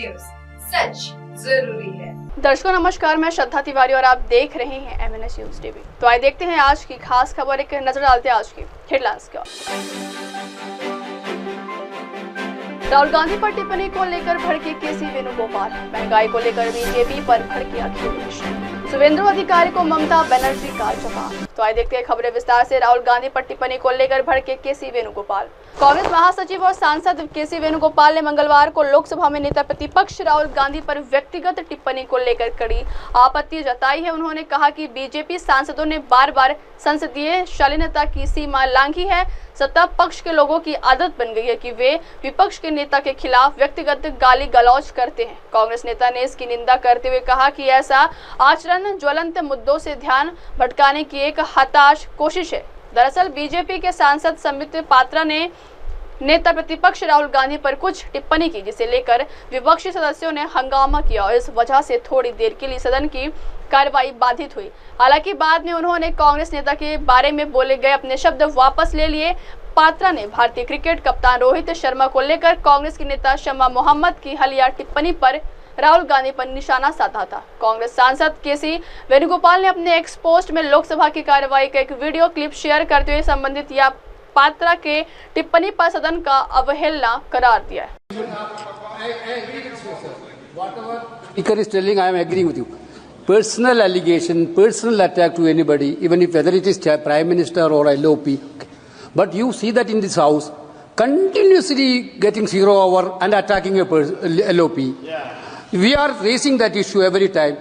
News, सच जरूरी है। दर्शकों नमस्कार, मैं श्रद्धा तिवारी और आप देख रहे हैं MNS न्यूज टीवी। तो आइए देखते हैं आज की खास खबर, एक नजर डालते हैं आज की हेडलाइंस की ओर। राहुल गांधी पर टिप्पणी को लेकर भड़के केसी वेणुगोपाल, महंगाई को लेकर बीजेपी पर भड़के अखिलेश, शुभेंदु अधिकारी को ममता बनर्जी का जवाब। तो आइए देखते हैं खबरें विस्तार से। राहुल गांधी पर टिप्पणी को लेकर भड़के केसी वेणुगोपाल। कांग्रेस महासचिव और सांसद केसी वेणुगोपाल ने मंगलवार को लोकसभा में नेता प्रतिपक्ष राहुल गांधी पर व्यक्तिगत टिप्पणी को लेकर कड़ी आपत्ति जताई है। उन्होंने कहा कि बीजेपी सांसदों ने बार बार संसदीय शालीनता की सीमा लांघी है। सत्ता पक्ष के लोगों की आदत बन गई है कि वे विपक्ष के नेता के खिलाफ व्यक्तिगत गाली गलौज करते हैं। कांग्रेस नेता ने इसकी निंदा करते हुए कहा कि ऐसा आचरण ज्वलंत मुद्दों से ध्यान भटकाने की एक हताश कोशिश है। दरअसल बीजेपी के सांसद संबित पात्रा ने नेता प्रतिपक्ष राहुल गांधी पर कुछ टिप्पणी की, जिसे लेकर विपक्षी सदस्यों ने हंगामा किया और इस वजह से थोड़ी देर के लिए सदन की कार्यवाही बाधित हुई। हालांकि बाद में उन्होंने कांग्रेस नेता के बारे में बोले गए अपने शब्द वापस ले लिए। पात्रा ने भारतीय क्रिकेट कप्तान रोहित शर्मा को लेकर कांग्रेस के नेता शमा मोहम्मद की हालिया टिप्पणी पर राहुल गांधी पर निशाना साधा था। कांग्रेस सांसद केसी वेणुगोपाल ने अपने एक्स पोस्ट में लोकसभा की कार्यवाही का एक वीडियो क्लिप शेयर करते हुए संबंधित या पात्रा के टिप्पणी पर सदन का अवहेलना करार दिया है। Speaker is telling, I am agreeing with you. Personal allegation, personal attack to anybody, even if whether it is Prime Minister or LOP. But you see that in this House, continuously getting 0 hour and attacking a LOP. Yeah. We are raising that issue every time.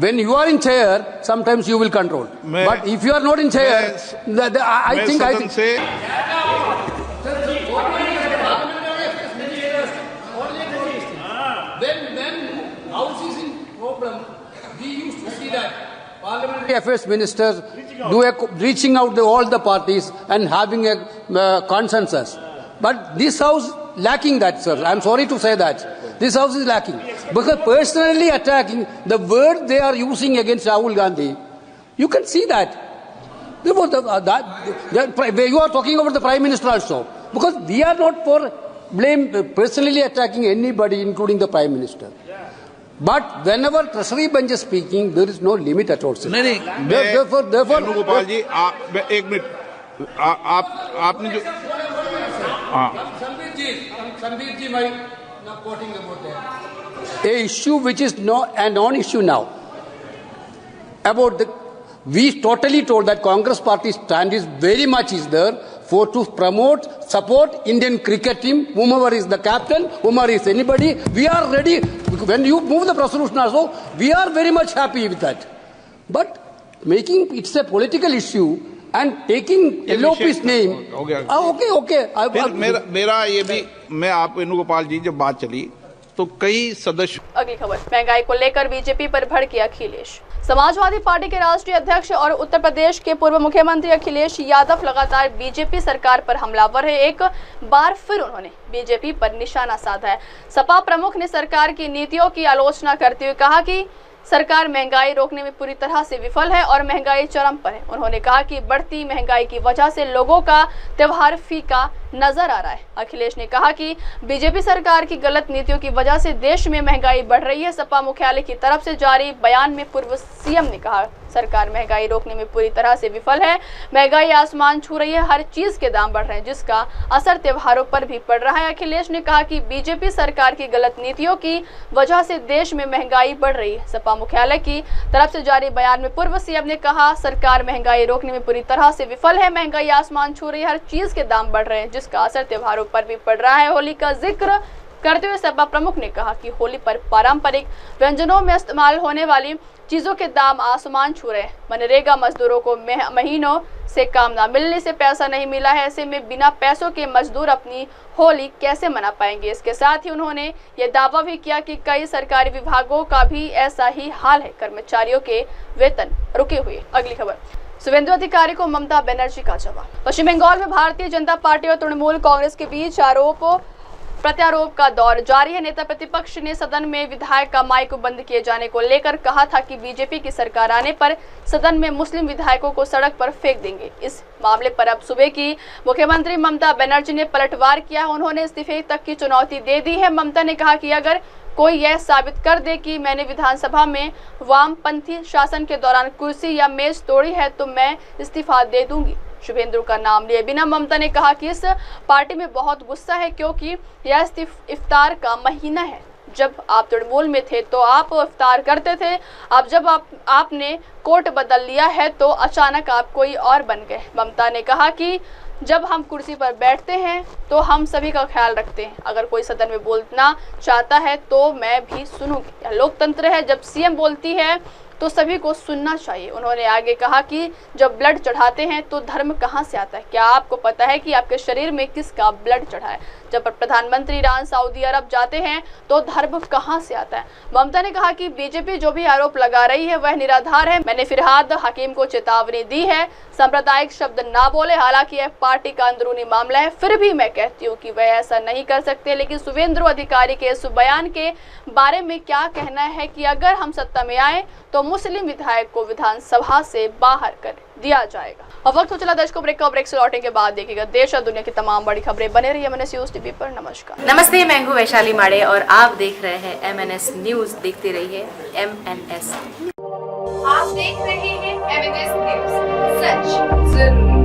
When you are in chair, sometimes you will control. But if you are not in chair, I think. When House is in problem, we used to see that Parliamentary Affairs Ministers reaching out to all the parties and having a consensus. But this House lacking that, sir. I am sorry to say that. This House is lacking. Because personally attacking, the word they are using against Rahul Gandhi, you can see that. You are talking about the Prime Minister also. Because we are not for personally attacking anybody, including the Prime Minister. But whenever Treasury bench is speaking, there is no limit at all. नहीं, therefore, Venugopal जी, एक minute, आपने जो Sambir ji, my not quoting about that. A issue which is a non-issue now. We totally told that Congress party stand is very much is there to promote, support Indian cricket team, whomever is the captain, whomever is anybody. We are ready. When you move the resolution also, we are very much happy with that. But making it's a political issue and taking LOP's name. Okay. मेरा ये भी, मैं आप वेणुगोपाल जी, जब बात चली तो कई सदस्य। अगली खबर, महंगाई को लेकर बीजेपी पर भड़के अखिलेश। समाजवादी पार्टी के राष्ट्रीय अध्यक्ष और उत्तर प्रदेश के पूर्व मुख्यमंत्री अखिलेश यादव लगातार बीजेपी सरकार पर हमलावर है। एक बार फिर उन्होंने बीजेपी पर निशाना साधा है। सपा प्रमुख ने सरकार की नीतियों की आलोचना करते हुए कहा कि सरकार महंगाई रोकने में पूरी तरह से विफल है और महंगाई चरम पर है। उन्होंने कहा कि बढ़ती महंगाई की वजह से लोगों का त्योहार फीका नजर आ रहा है। अखिलेश ने कहा कि बीजेपी सरकार की गलत नीतियों की वजह से देश में महंगाई बढ़ रही है। सपा मुख्यालय की तरफ से जारी बयान में पूर्व सीएम ने कहा, सरकार महंगाई रोकने में पूरी तरह से विफल है। महंगाई आसमान छू रही है, हर चीज के दाम बढ़ रहे हैं, जिसका असर त्योहारों पर भी पड़ रहा है। अखिलेश ने कहा कि बीजेपी सरकार की गलत नीतियों की वजह से देश में महंगाई बढ़ रही है। सपा मुख्यालय की तरफ से जारी बयान में पूर्व सीएम ने कहा, सरकार महंगाई रोकने में पूरी तरह से विफल है। महंगाई आसमान छू रही है, हर चीज के दाम बढ़ रहे हैं, जिसका असर त्योहारों पर भी पड़ रहा है। होली का जिक्र करते हुए सपा प्रमुख ने कहा कि होली पर पारंपरिक व्यंजनों में इस्तेमाल होने वाली चीजों के दाम आसमान छू रहे हैं। मनरेगा मजदूरों को महीनों से काम न मिलने से पैसा नहीं मिला है। ऐसे में बिना पैसों के मजदूर अपनी होली कैसे मना पाएंगे। इसके साथ ही उन्होंने ये दावा भी किया कि कई सरकारी विभागों का भी ऐसा ही हाल है, कर्मचारियों के वेतन रुके हुए। अगली खबर, शुभेंदु अधिकारी को ममता बनर्जी का जवाब। पश्चिम बंगाल में भारतीय जनता पार्टी और तृणमूल कांग्रेस के बीच आरोप प्रत्यारोप का दौर जारी है। नेता प्रतिपक्ष ने सदन में विधायक का माइक बंद किए जाने को लेकर कहा था कि बीजेपी की सरकार आने पर सदन में मुस्लिम विधायकों को सड़क पर फेंक देंगे। इस मामले पर अब सुबह की मुख्यमंत्री ममता बनर्जी ने पलटवार किया। उन्होंने इस्तीफे तक की चुनौती दे दी है। ममता ने कहा कि अगर कोई यह साबित कर दे कि मैंने विधानसभा में वामपंथी शासन के दौरान कुर्सी या मेज तोड़ी है तो मैं इस्तीफा दे दूंगी। शुभेंदु का नाम लिए बिना ममता ने कहा कि इस पार्टी में बहुत गुस्सा है क्योंकि यह इफ्तार का महीना है। जब आप तृणमूल में थे तो आप इफ्तार करते थे, अब जब आपने कोट बदल लिया है तो अचानक आप कोई और बन गए। ममता ने कहा कि जब हम कुर्सी पर बैठते हैं तो हम सभी का ख्याल रखते हैं। अगर कोई सदन में बोलना चाहता है तो मैं भी सुनूंगी। यह लोकतंत्र है, जब सीएम बोलती है तो सभी को सुनना चाहिए। उन्होंने आगे कहा कि जब ब्लड चढ़ाते हैं तो धर्म कहां से आता है? क्या आपको पता है कि आपके शरीर में किसका ब्लड चढ़ा है? जब प्रधानमंत्री ईरान सऊदी अरब जाते हैं तो धर्म कहां से आता है? ममता ने कहा कि बीजेपी जो भी आरोप लगा रही है वह निराधार है। मैंने फिरहाद हकीम को चेतावनी दी है, सांप्रदायिक शब्द ना बोले। हालांकि यह पार्टी का अंदरूनी मामला है, फिर भी मैं कहती हूँ कि वह ऐसा नहीं कर सकते। लेकिन शुभेंदु अधिकारी के इस बयान के बारे में क्या कहना है कि अगर हम सत्ता में आए तो मुस्लिम विधायक को विधानसभा से बाहर कर दिया जाएगा। अब वक्त हो चला दर्शकों ब्रेक से लौटने के बाद देखिएगा देश और दुनिया की तमाम बड़ी खबरें। बने रहिए MNS न्यूज टीवी पर। नमस्कार। नमस्ते, मैं हूं वैशाली माड़े और आप देख रहे हैं MNS न्यूज। देखते रहिए MNS। आप देख रहे हैं MNS न्यूज, सच जरूरी।